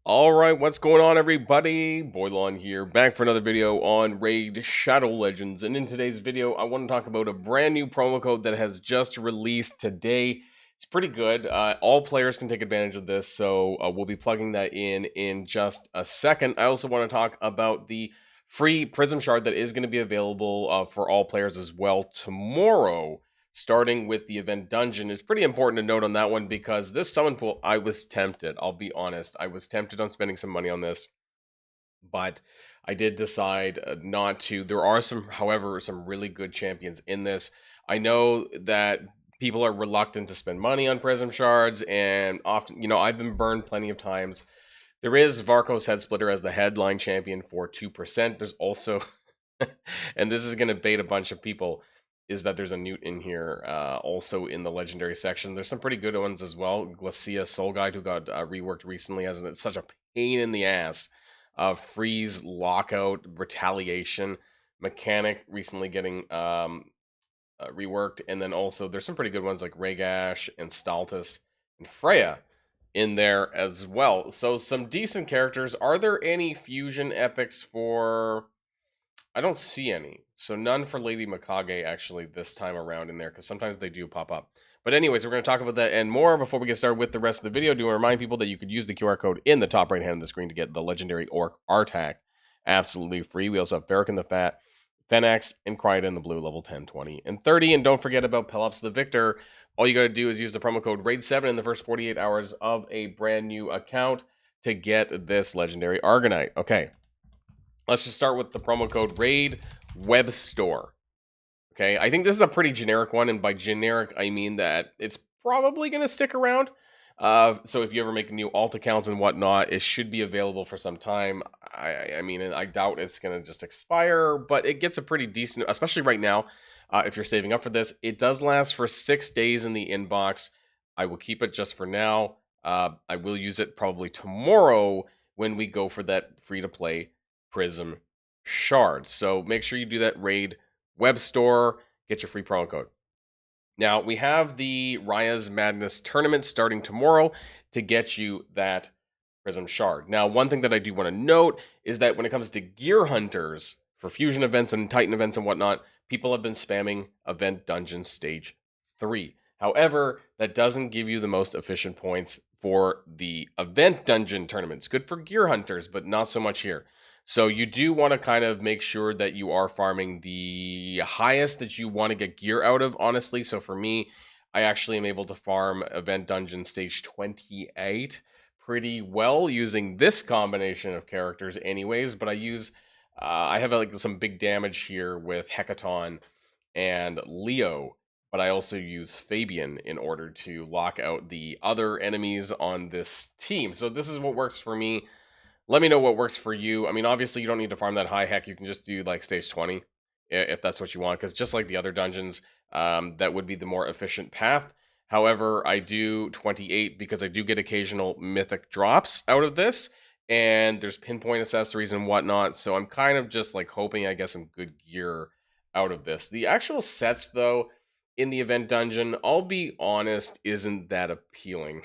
All right, what's going on, everybody? Boilon here, back for another video on Raid Shadow Legends. And in today's video, I want to talk about a brand new promo code that has just released today. It's pretty good. All players can take advantage of this, so we'll be plugging that in just a second. I also want to talk about the free PRISM shard that is going to be available for all players as well tomorrow, starting with the event dungeon. Is pretty important to note on that one because this summon pool, I was tempted. I'll be honest. I was tempted on spending some money on this, but I did decide not to. There are however, some really good champions in this. I know that people are reluctant to spend money on Prism shards, and often, I've been burned plenty of times. There is Varco's Head Splitter as the headline champion for 2%. There's also, and this is going to bait a bunch of people, is that there's a Newt in here, also in the legendary section. There's some pretty good ones as well. Glacia Soul Guide, who got reworked recently, as it's such a pain in the ass. Freeze, Lockout, Retaliation, Mechanic recently getting reworked, and then also there's some pretty good ones like Ragash and Staltus and Freya in there as well. So some decent characters. Are there any fusion epics for... I don't see any. So none for Lady Mikage actually this time around in there, because sometimes they do pop up. But anyways, we're going to talk about that and more before we get started with the rest of the video. Do want to remind people that you could use the QR code in the top right hand of the screen to get the legendary Orc Artak absolutely free. We also have Varric the Fat, Fenax, and Cryon the Blue, level 10, 20, and 30. And don't forget about Pelops the Victor. All you got to do is use the promo code RAID7 in the first 48 hours of a brand new account to get this legendary Argonite. Okay. Let's just start with the promo code RAID Web Store. Okay, I think this is a pretty generic one, and by generic, I mean that it's probably going to stick around. So if you ever make new alt accounts and whatnot, it should be available for some time. I mean, I doubt it's going to just expire, but it gets a pretty decent, especially right now, if you're saving up for this. It does last for 6 days in the inbox. I will keep it just for now. I will use it probably tomorrow when we go for that free-to-play Prism shard. So make sure you do that Raid Web Store, get your free promo code. Now, we have the Raya's Madness tournament starting tomorrow to get you that Prism shard. Now, one thing that I do want to note is that when it comes to gear hunters for fusion events and Titan events and whatnot, people have been spamming Event Dungeon Stage 3. However, that doesn't give you the most efficient points for the Event Dungeon tournaments. Good for gear hunters, but not so much here. So you do want to kind of make sure that you are farming the highest that you want to get gear out of, honestly. So for me, I actually am able to farm Event Dungeon Stage 28 pretty well using this combination of characters anyways. But I have like some big damage here with Hecaton and Leo. But I also use Fabian in order to lock out the other enemies on this team. So this is what works for me. Let me know what works for you. I mean, obviously, you don't need to farm that high. Heck, you can just do like stage 20 if that's what you want, because just like the other dungeons, that would be the more efficient path. However, I do 28 because I do get occasional mythic drops out of this, and there's pinpoint accessories and whatnot. So I'm kind of just like hoping I get some good gear out of this. The actual sets, though, in the event dungeon, I'll be honest, isn't that appealing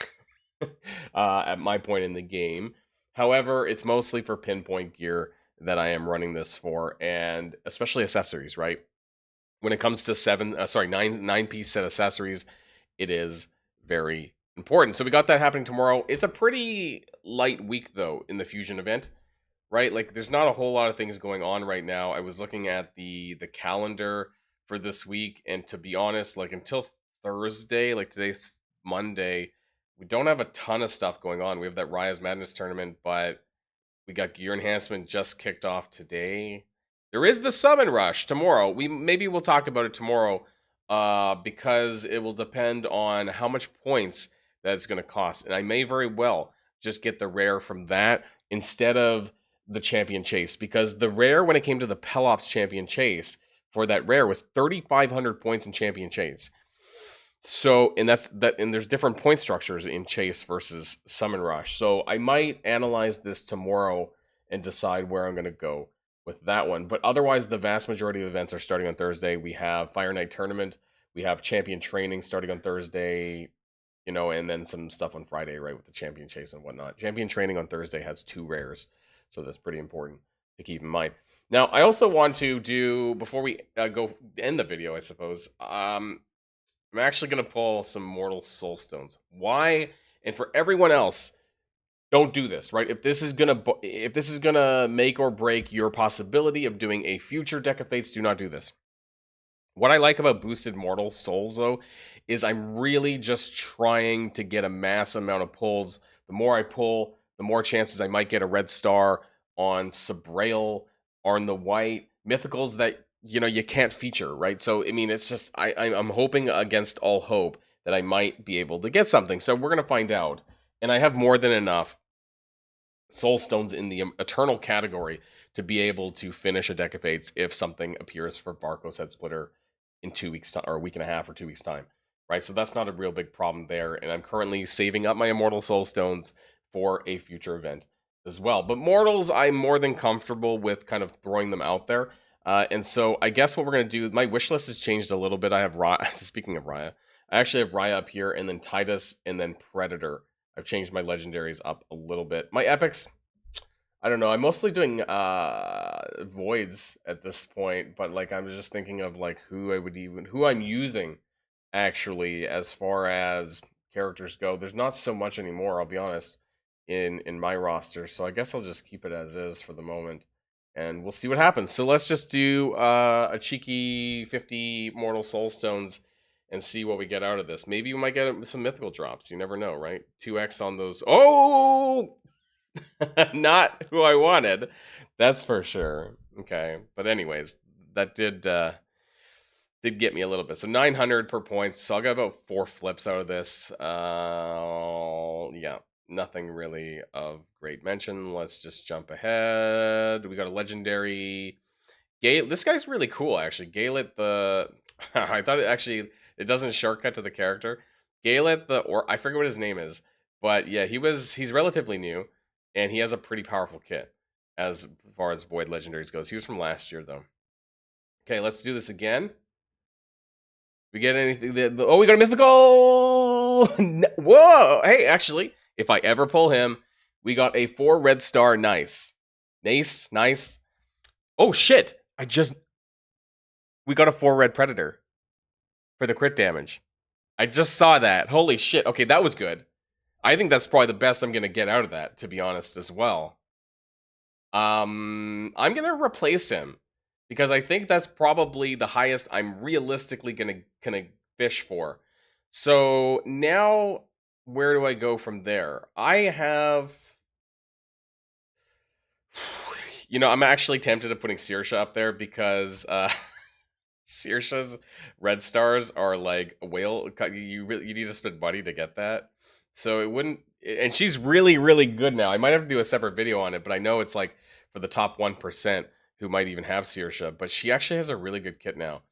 at my point in the game. However, it's mostly for pinpoint gear that I am running this for, and especially accessories, right? When it comes to nine-piece set accessories, it is very important. So we got that happening tomorrow. It's a pretty light week, though, in the Fusion event, right? Like, there's not a whole lot of things going on right now. I was looking at the calendar for this week, and to be honest, like, until Thursday, like today's Monday, we don't have a ton of stuff going on. We have that Raya's Madness tournament, but we got Gear Enhancement just kicked off today. There is the Summon Rush tomorrow. Maybe we'll talk about it tomorrow, because it will depend on how much points that it's going to cost. And I may very well just get the rare from that instead of the Champion Chase, because the rare when it came to the Pelops Champion Chase for that rare was 3,500 points in Champion Chase. So, and there's different point structures in Chase versus Summon Rush. So I might analyze this tomorrow and decide where I'm going to go with that one. But otherwise, the vast majority of events are starting on Thursday. We have Fire Night Tournament. We have Champion Training starting on Thursday. you know, and then some stuff on Friday, right, with the champion chase and whatnot. Champion training on Thursday has 2 rares, so that's pretty important to keep in mind. Now, I also want to do, before we go end the video, I suppose, I'm actually going to pull some Mortal Soul Stones. Why? And for everyone else, don't do this, right? If this is gonna make or break your possibility of doing a future deck of fates, do not do this. What I like about boosted Mortal Souls, though, is I'm really just trying to get a mass amount of pulls. The more I pull, the more chances I might get a red star on Sabrail or on the white mythicals that, you know, you can't feature, right? So I mean, it's just I'm hoping against all hope that I might be able to get something. So we're gonna find out, and I have more than enough soul stones in the eternal category to be able to finish a deck of fates if something appears for Varco's Head Splitter in 2 weeks time, or a week and a half or 2 weeks time, right? So that's not a real big problem there, and I'm currently saving up my immortal soul stones for a future event as well. But mortals, I'm more than comfortable with kind of throwing them out there, and so I guess what we're gonna do, my wish list has changed a little bit. I have Raya. Speaking of Raya, I actually have Raya up here, and then Titus, and then Predator. I've changed my legendaries up a little bit. My epics, I don't know. I'm mostly doing voids at this point, but like I'm just thinking of like who I'm using actually as far as characters go. There's not so much anymore, I'll be honest, in my roster. So I guess I'll just keep it as is for the moment, and we'll see what happens. So let's just do a cheeky 50 Mortal Soul Stones and see what we get out of this. Maybe we might get some mythical drops. You never know, right? 2x on those. Oh, not who I wanted. That's for sure. Okay, but anyways, that did get me a little bit. So 900 per point. So I got about 4 flips out of this. Yeah, nothing really of great mention. Let's just jump ahead. We got a legendary. This guy's really cool, actually. Gaelet the... I thought it doesn't shortcut to the character. Gaelet the... Or I forget what his name is. But yeah, he's relatively new. And he has a pretty powerful kit as far as Void Legendaries goes. He was from last year, though. Okay, let's do this again. We get anything... Oh, we got a mythical! Whoa! Hey, actually, if I ever pull him, we got a 4 red star. Nice. Nice. Oh, shit! We got a 4 red predator for the crit damage. I just saw that. Holy shit. Okay, that was good. I think that's probably the best I'm going to get out of that, to be honest, as well. I'm going to replace him because I think that's probably the highest I'm realistically going to fish for. So now, where do I go from there? I have... You know, I'm actually tempted to putting Saoirse up there because... Saoirse's red stars are like a whale. You need to spend money to get that, so it wouldn't. And she's really good now. I might have to do a separate video on it, but I know it's like for the top 1% who might even have Saoirse. But she actually has a really good kit now.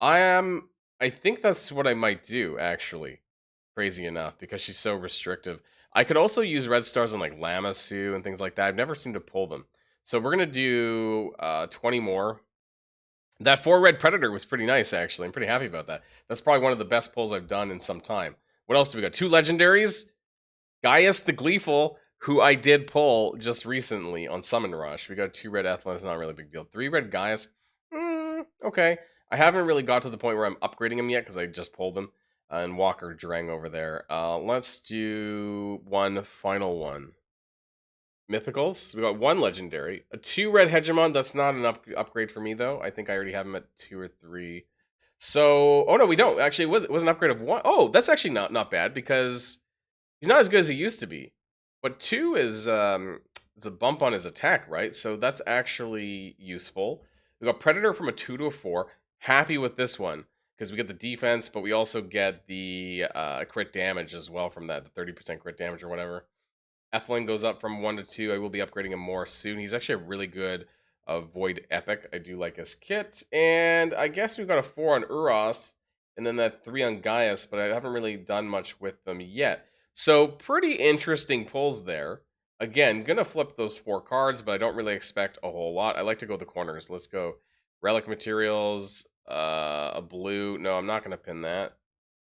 I think that's what I might do actually. Crazy enough, because she's so restrictive. I could also use red stars on like Lamassu and things like that. I've never seemed to pull them. So we're gonna do 20 more. That 4 red predator was pretty nice, actually. I'm pretty happy about that. That's probably one of the best pulls I've done in some time. What else do we got? 2 legendaries. Gaius the Gleeful, who I did pull just recently on Summon Rush. We got 2 red Ethlin. It's not a really big deal. 3 red Gaius. Okay. I haven't really got to the point where I'm upgrading them yet because I just pulled them. And Walker Drang over there. Let's do one final one. Mythicals. We got 1 legendary. A 2 red Hegemon. That's not an upgrade for me, though. I think I already have him at 2 or 3. So, oh no, we don't. Actually, it was an upgrade of 1. Oh, that's actually not bad because he's not as good as he used to be. But 2 is a bump on his attack, right? So that's actually useful. We got Predator from a 2 to a 4. Happy with this one because we get the defense, but we also get the crit damage as well from that, the 30% crit damage or whatever. Ethlin goes up from 1 to 2. I will be upgrading him more soon. He's actually a really good Void Epic. I do like his kit. And I guess we've got a 4 on Uros, and then that 3 on Gaius, but I haven't really done much with them yet. So pretty interesting pulls there. Again, gonna flip those 4 cards, but I don't really expect a whole lot. I like to go the corners. Let's go Relic Materials, a blue. No, I'm not gonna pin that.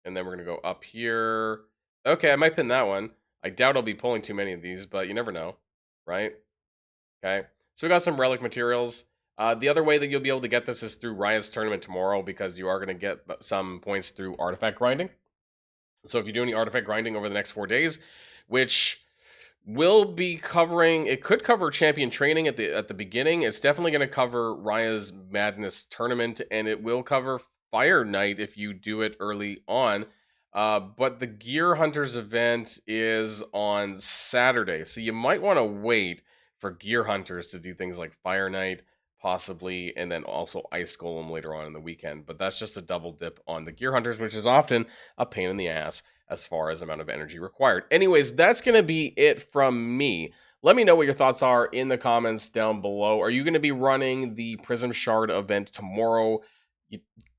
And then we're gonna go up here. Okay, I might pin that one. I doubt I'll be pulling too many of these, but you never know, right? Okay, so we got some relic materials. The other way that you'll be able to get this is through Raya's tournament tomorrow, because you are going to get some points through artifact grinding. So if you do any artifact grinding over the next 4 days, which will be covering, it could cover champion training at the beginning. It's definitely going to cover Raya's Madness tournament, and it will cover Fire Night if you do it early on. But the Gear Hunters event is on Saturday, so you might want to wait for Gear Hunters to do things like Fire Night, possibly, and then also Ice Golem later on in the weekend. But that's just a double dip on the Gear Hunters, which is often a pain in the ass as far as amount of energy required. Anyways, that's going to be it from me. Let me know what your thoughts are in the comments down below. Are you going to be running the PRISM SHARD event tomorrow?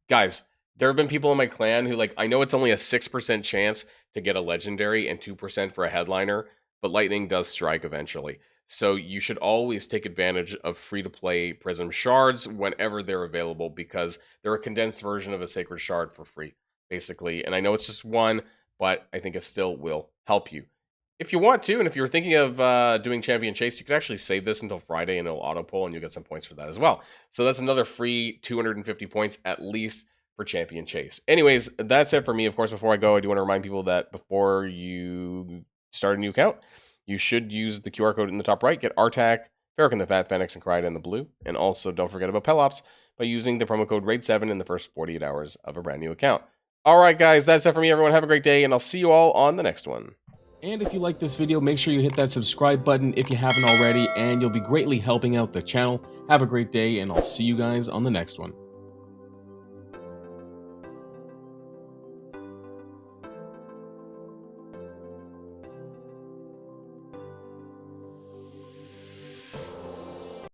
Guys, there have been people in my clan who, like, I know it's only a 6% chance to get a legendary and 2% for a headliner, but lightning does strike eventually. So you should always take advantage of free-to-play PRISM shards whenever they're available, because they're a condensed version of a sacred shard for free, basically. And I know it's just one, but I think it still will help you. If you want to, and if you're thinking of doing Champion Chase, you could actually save this until Friday and it'll auto-pull, and you'll get some points for that as well. So that's another free 250 points at least for Champion Chase. Anyways, that's it for me. Of course, before I go, I do want to remind people that before you start a new account, you should use the QR code in the top right, get Artak, Farrakhan the Fat, Fenix, and Kryda in the blue. And also don't forget about Pelops by using the promo code RAID7 in the first 48 hours of a brand new account. All right, guys, that's it for me, everyone. Have a great day, and I'll see you all on the next one. And if you like this video, make sure you hit that subscribe button if you haven't already, and you'll be greatly helping out the channel. Have a great day, and I'll see you guys on the next one.